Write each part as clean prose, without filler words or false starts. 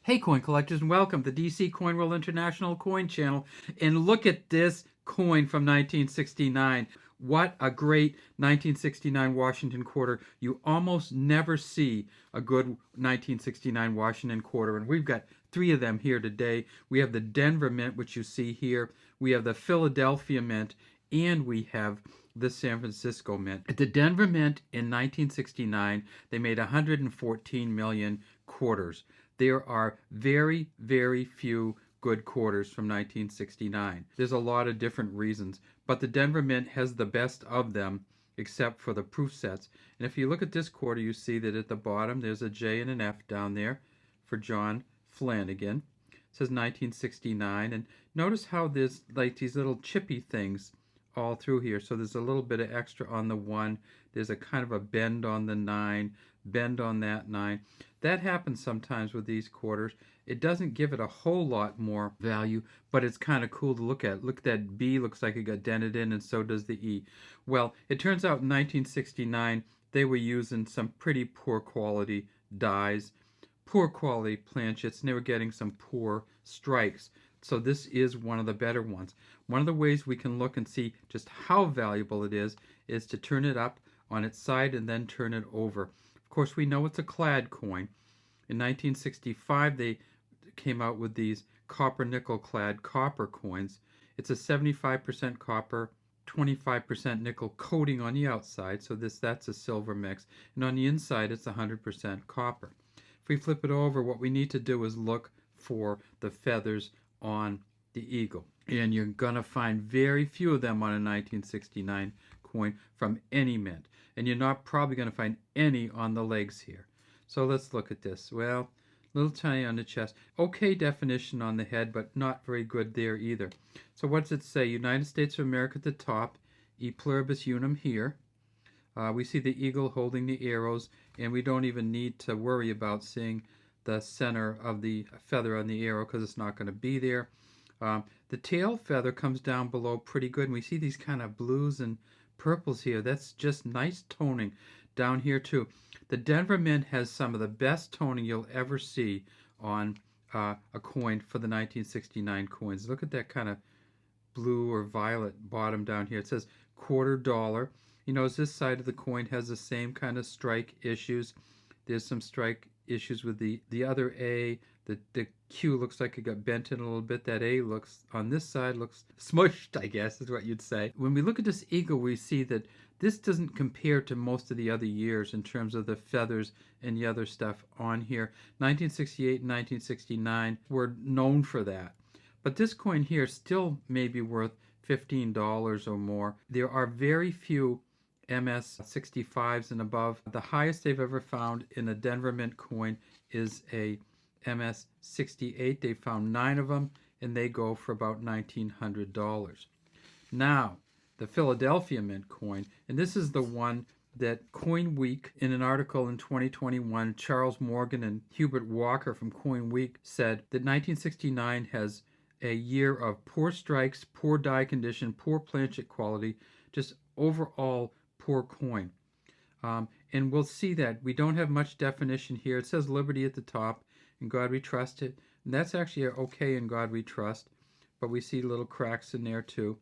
Hey coin collectors, and welcome to the DC Coin World International Coin Channel. And look at this coin from 1969. What a great 1969 Washington quarter. You almost never see a good 1969 Washington quarter, and we've got three of them here today. We have the Denver Mint, which you see here. We have the Philadelphia Mint, and we have the San Francisco Mint. At the Denver Mint in 1969, they made 114 million quarters. There are very, very few good quarters from 1969. There's a lot of different reasons, but the Denver Mint has the best of them, except for the proof sets. And if you look at this quarter, you see that at the bottom there's a J and an F down there for John Flanagan. It says 1969, and notice how there's like these little chippy things all through here. So there's a little bit of extra on the 1. There's a kind of a bend on the 9, bend on that 9. That happens sometimes with these quarters. It doesn't give it a whole lot more value, but it's kind of cool to look at. Look at that B, looks like it got dented in, and so does the E. Well, it turns out in 1969 they were using some pretty poor quality dies, poor quality planchets, and they were getting some poor strikes. So this is one of the better ones. One of the ways we can look and see just how valuable it is to turn it up on its side and then turn it over. Of course, we know it's a clad coin. In 1965, they came out with these copper nickel clad copper coins. It's a 75% copper, 25% nickel coating on the outside, so that's a silver mix, and on the inside it's 100% copper. If we flip it over, what we need to do is look for the feathers on the eagle, and you're going to find very few of them on a 1969 coin from any mint, and you're not probably going to find any on the legs here. So let's look at this. Well, little tiny on the chest. Okay definition on the head, but not very good there either. So what does it say? United States of America at the top, E pluribus unum here. We see the eagle holding the arrows, and we don't even need to worry about seeing the center of the feather on the arrow because it's not going to be there. The tail feather comes down below pretty good, and we see these kind of blues and purples here. That's just nice toning down here too. The Denver Mint has some of the best toning you'll ever see on a coin for the 1969 coins. Look at that kind of blue or violet bottom down here. It says $quarter. You notice this side of the coin has the same kind of strike issues. There's some strike issues with the other A. The Q looks like it got bent in a little bit. That A looks on this side looks smushed, I guess is what you'd say. When we look at this eagle, we see that this doesn't compare to most of the other years in terms of the feathers and the other stuff on here. 1968 and 1969 were known for that. But this coin here still may be worth $15 or more. There are very few MS65s and above. The highest they've ever found in a Denver Mint coin is a MS68. They found 9 of them, and they go for about $1,900. Now, the Philadelphia Mint coin, and this is the one that Coin Week, in an article in 2021, Charles Morgan and Hubert Walker from Coin Week said that 1969 has a year of poor strikes, poor die condition, poor planchet quality, just overall poor coin. And we'll see that we don't have much definition here. It says Liberty at the top, in God we trust it. And that's actually okay, in God we trust, but we see little cracks in there too.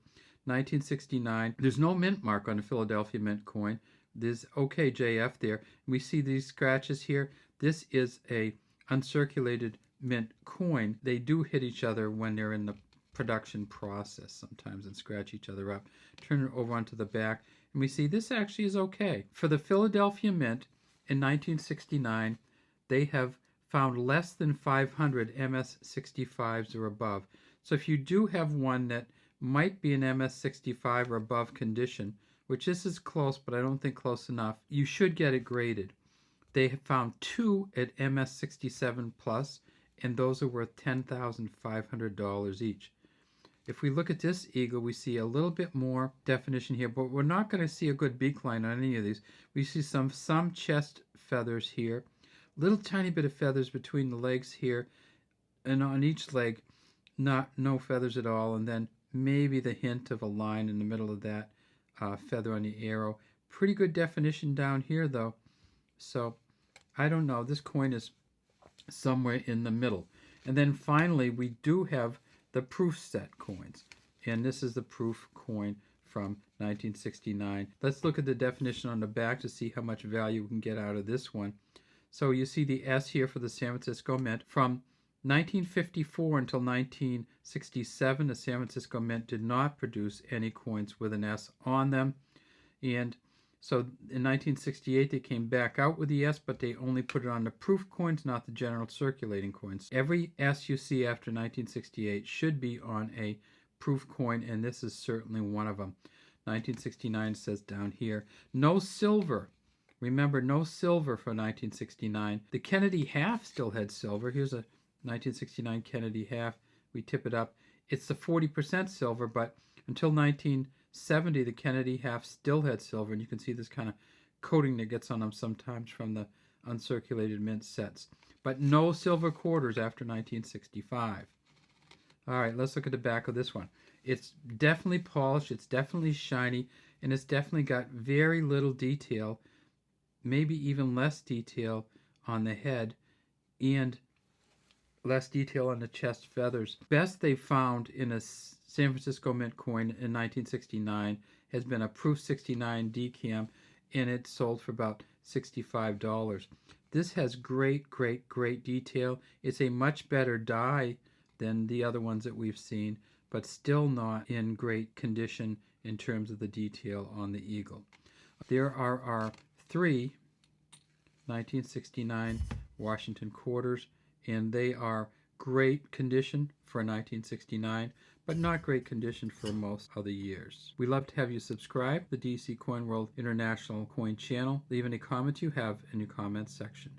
1969, there's no mint mark on the Philadelphia Mint coin. There's OKJF there. We see these scratches here. This is a uncirculated mint coin. They do hit each other when they're in the production process sometimes and scratch each other up. Turn it over onto the back, and we see this actually is okay. For the Philadelphia Mint in 1969, they have found less than 500 MS65s or above. So if you do have one that might be an MS65 or above condition, which this is close, but I don't think close enough, you should get it graded. They have found 2 at MS67 plus, and those are worth $10,500 each. If we look at this eagle, we see a little bit more definition here, but we're not going to see a good beak line on any of these. We see some chest feathers here, little tiny bit of feathers between the legs here, and on each leg, no feathers at all, and then maybe the hint of a line in the middle of that feather on the arrow. Pretty good definition down here, though. So I don't know. This coin is somewhere in the middle. And then finally, we do have the proof set coins. And this is the proof coin from 1969. Let's look at the definition on the back to see how much value we can get out of this one. So you see the S here for the San Francisco Mint. From 1954 until 1967, the San Francisco Mint did not produce any coins with an S on them. And so in 1968, they came back out with the S, but they only put it on the proof coins, not the general circulating coins. Every S you see after 1968 should be on a proof coin, and this is certainly one of them. 1969 says down here, no silver. Remember, no silver for 1969. The Kennedy half still had silver. Here's a 1969 Kennedy half. We tip it up. It's the 40% silver, but until 1970, the Kennedy half still had silver, and you can see this kind of coating that gets on them sometimes from the uncirculated mint sets. But no silver quarters after 1965. All right, let's look at the back of this one. It's definitely polished, it's definitely shiny, and it's definitely got very little detail, maybe even less detail on the head, and less detail on the chest feathers. Best they found in a San Francisco Mint coin in 1969 has been a Proof 69 decam, and it sold for about $65. This has great detail. It's a much better die than the other ones that we've seen, but still not in great condition in terms of the detail on the eagle. There are our 3 1969 Washington quarters, and they are great condition for 1969, but not great condition for most other years. We love to have you subscribe to the DC Coin World International Coin channel. Leave any comments you have in your comments section.